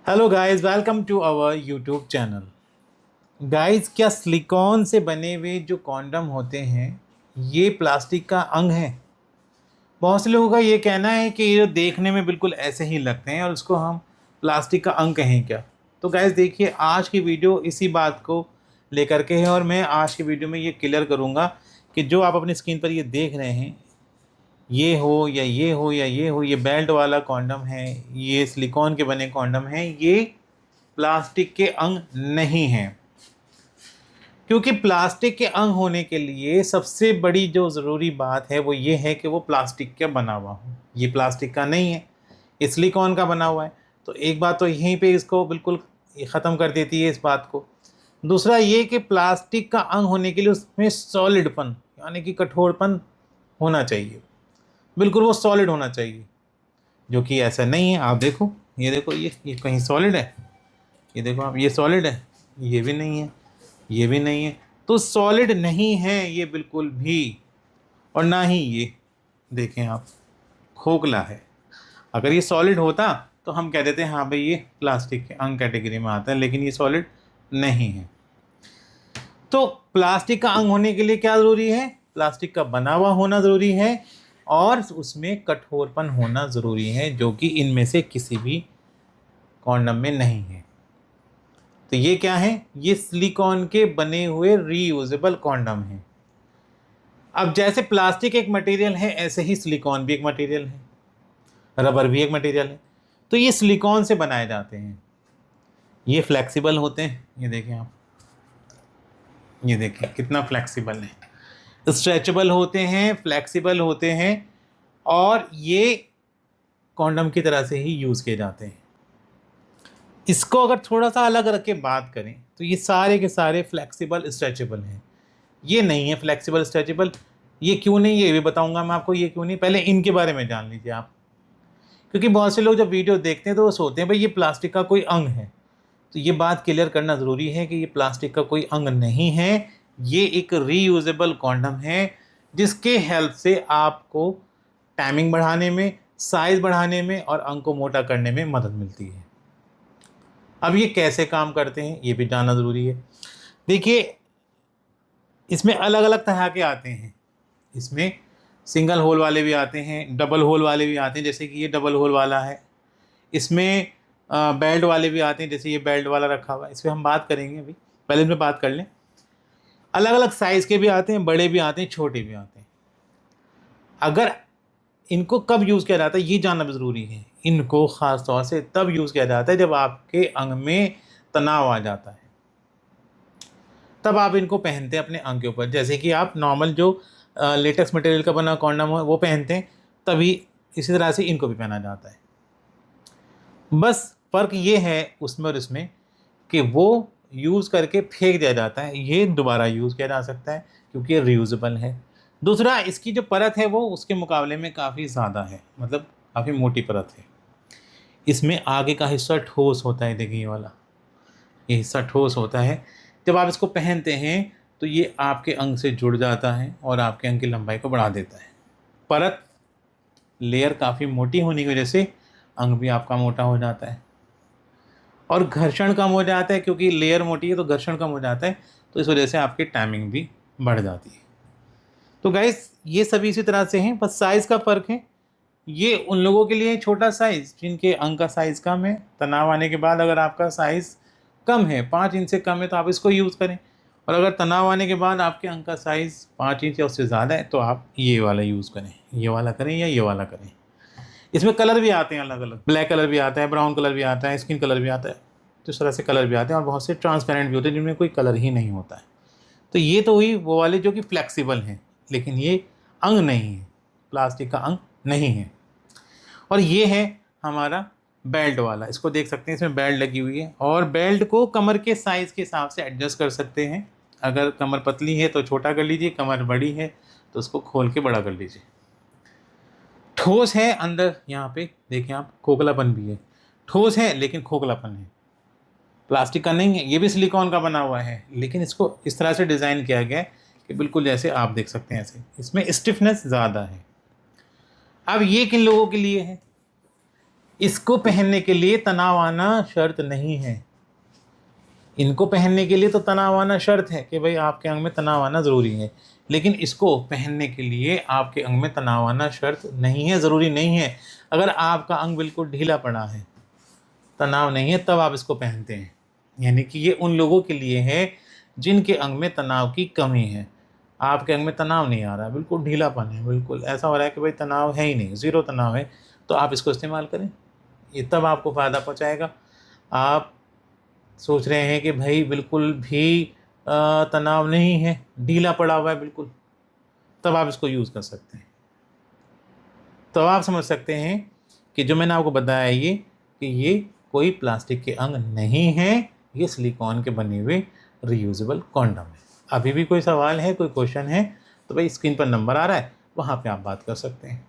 Hello guys, welcome to our YouTube channel. Guys, क्या silicone से बने हुए जो कॉन्डम होते हैं ये प्लास्टिक का अंग है? बहुत से लोगों का ये कहना है कि ये देखने में बिल्कुल ऐसे ही लगते हैं और उसको हम प्लास्टिक का अंग कहें क्या। तो गाइस देखिए, आज की वीडियो इसी बात को लेकर के है और मैं आज की वीडियो में ये क्लियर करूँगा कि जो आप अपनी स्क्रीन पर ये देख रहे हैं, ये हो या ये हो या ये हो, ये बेल्ट वाला कॉन्डम है, ये सिलिकॉन के बने कॉन्डम हैं, ये प्लास्टिक के अंग नहीं हैं। क्योंकि प्लास्टिक के अंग होने के लिए सबसे बड़ी जो ज़रूरी बात है वो ये है कि वो प्लास्टिक का बना हुआ हो। ये प्लास्टिक का नहीं है, ये सिलिकॉन का बना हुआ है। तो एक बात तो यहीं पे इसको बिल्कुल ख़त्म कर देती है इस बात को। दूसरा ये कि प्लास्टिक का अंग होने के लिए उसमें सॉलिडपन यानी कि कठोरपन होना चाहिए, बिल्कुल वो सॉलिड होना चाहिए, जो कि ऐसा नहीं है। आप देखो, ये देखो, ये कहीं सॉलिड है, ये देखो आप, ये सॉलिड है, ये भी नहीं है, ये भी नहीं है। तो सॉलिड नहीं है ये बिल्कुल भी, और ना ही ये देखें आप, खोखला है। अगर ये सॉलिड होता तो हम कह देते हैं हाँ भाई ये प्लास्टिक के अंग कैटेगरी में आता है, लेकिन ये सॉलिड नहीं है। तो प्लास्टिक का अंग होने के लिए क्या ज़रूरी है? प्लास्टिक का बना हुआ होना ज़रूरी है और उसमें कठोरपन होना ज़रूरी है, जो कि इनमें से किसी भी कॉन्डम में नहीं है। तो ये क्या है? ये सिलिकॉन के बने हुए रीयूजेबल कॉन्डम हैं। अब जैसे प्लास्टिक एक मटेरियल है, ऐसे ही सिलिकॉन भी एक मटेरियल है, रबर भी एक मटेरियल है। तो ये सिलिकॉन से बनाए जाते हैं, ये फ्लेक्सिबल होते हैं। ये देखें आप, ये देखें कितना फ्लेक्सिबल है, स्ट्रेचेबल होते हैं, फ्लेक्सिबल होते हैं, और ये कॉन्डम की तरह से ही यूज़ किए जाते हैं। इसको अगर थोड़ा सा अलग रख के बात करें तो ये सारे के सारे फ्लेक्सिबल स्ट्रेचेबल हैं। ये नहीं है फ्लेक्सिबल स्ट्रेचेबल। ये क्यों नहीं, ये भी बताऊंगा मैं आपको ये क्यों नहीं। पहले इनके बारे में जान लीजिए आप, क्योंकि बहुत से लोग जब वीडियो देखते हैं तो वो सोचते हैं भाई ये प्लास्टिक का कोई अंग है। तो ये बात क्लियर करना ज़रूरी है कि ये प्लास्टिक का कोई अंग नहीं है। ये एक रीयूजेबल कॉन्डम है जिसके हेल्प से आपको टाइमिंग बढ़ाने में, साइज़ बढ़ाने में और अंग को मोटा करने में मदद मिलती है। अब ये कैसे काम करते हैं ये भी जानना ज़रूरी है। देखिए, इसमें अलग अलग तरह के आते हैं। इसमें सिंगल होल वाले भी आते हैं, डबल होल वाले भी आते हैं, जैसे कि ये डबल होल वाला है। इसमें बेल्ट वाले भी आते हैं, जैसे ये बेल्ट वाला रखा हुआ है। इस पर हम बात करेंगे अभी, पहले इसमें बात कर लें। अलग अलग साइज़ के भी आते हैं, बड़े भी आते हैं, छोटे भी आते हैं। अगर इनको कब यूज़ किया जाता है ये जानना भी ज़रूरी है। इनको ख़ास तौर से तब यूज़ किया जाता है जब आपके अंग में तनाव आ जाता है, तब आप इनको पहनते हैं अपने अंग के ऊपर। जैसे कि आप नॉर्मल जो लेटेक्स मटेरियल का बना कॉन्डम है वो पहनते हैं, तभी इसी तरह से इनको भी पहना जाता है। बस फ़र्क ये है उसमें और इसमें कि वो यूज़ करके फेंक दिया जाता है, ये दोबारा यूज़ किया जा सकता है क्योंकि ये रियूजेबल है। दूसरा, इसकी जो परत है वो उसके मुकाबले में काफ़ी ज़्यादा है, मतलब काफ़ी मोटी परत है। इसमें आगे का हिस्सा ठोस होता है, देखिए ये वाला, ये हिस्सा ठोस होता है। जब आप इसको पहनते हैं तो ये आपके अंग से जुड़ जाता है और आपके अंग की लंबाई को बढ़ा देता है। परत, लेयर काफ़ी मोटी होने की वजह से अंग भी आपका मोटा हो जाता है और घर्षण कम हो जाता है, क्योंकि लेयर मोटी है तो घर्षण कम हो जाता है, तो इस वजह से आपकी टाइमिंग भी बढ़ जाती है। तो गाइस, ये सभी इसी तरह से हैं, बस साइज़ का फ़र्क है। ये उन लोगों के लिए छोटा साइज़ जिनके अंग का साइज़ कम है। तनाव आने के बाद अगर आपका साइज़ कम है, 5 इंच से कम है, तो आप इसको यूज़ करें। और अगर तनाव आने के बाद आपके अंग का साइज़ 5 इंच या उससे ज़्यादा है तो आप ये वाला यूज़ करें, ये वाला करें या ये वाला करें। इसमें कलर भी आते हैं अलग अलग, ब्लैक कलर भी आता है, ब्राउन कलर भी आता है, स्किन कलर भी आता है। तो इस तरह से कलर भी आते हैं और बहुत से ट्रांसपेरेंट भी होते हैं जिनमें कोई कलर ही नहीं होता है। तो ये तो हुई वो वाले जो कि फ्लेक्सिबल हैं, लेकिन ये अंग नहीं है, प्लास्टिक का अंग नहीं है। और ये है हमारा बेल्ट वाला, इसको देख सकते हैं, इसमें बेल्ट लगी हुई है और बेल्ट को कमर के साइज़ के हिसाब से एडजस्ट कर सकते हैं। अगर कमर पतली है तो छोटा कर लीजिए, कमर बड़ी है तो उसको खोल के बड़ा कर लीजिए। ठोस है अंदर, यहाँ पे देखें आप, खोखलापन भी है। ठोस है लेकिन खोखलापन है, प्लास्टिक का नहीं है। ये भी सिलिकॉन का बना हुआ है, लेकिन इसको इस तरह से डिज़ाइन किया गया है कि बिल्कुल जैसे आप देख सकते हैं ऐसे, इसमें स्टिफनेस ज़्यादा है। अब ये किन लोगों के लिए है? इसको पहनने के लिए तनाव आना शर्त नहीं है। इनको पहनने के लिए तो तनाव आना शर्त है कि भाई आपके अंग में तनाव आना ज़रूरी है, लेकिन इसको पहनने के लिए आपके अंग में तनाव आना शर्त नहीं है, ज़रूरी नहीं है। अगर आपका अंग बिल्कुल ढीला पड़ा है, तनाव नहीं है, तब आप इसको पहनते हैं। यानी कि ये उन लोगों के लिए है जिनके अंग में तनाव की कमी है। आपके अंग में तनाव नहीं आ रहा है, बिल्कुल ढीलापन है, बिल्कुल ऐसा हो रहा है कि भाई तनाव है ही नहीं, ज़ीरो तनाव है, तो आप इसको इस्तेमाल करें, ये तब आपको फ़ायदा पहुँचाएगा। आप सोच रहे हैं कि भाई बिल्कुल भी तनाव नहीं है, ढीला पड़ा हुआ है बिल्कुल, तब आप इसको यूज़ कर सकते हैं। तो आप समझ सकते हैं कि जो मैंने आपको बताया ये, कि ये कोई प्लास्टिक के अंग नहीं है, ये सिलिकॉन के बने हुए रीयूजेबल कॉन्डम है। अभी भी कोई सवाल है, कोई क्वेश्चन है, तो भाई स्क्रीन पर नंबर आ रहा है, वहाँ पे आप बात कर सकते हैं।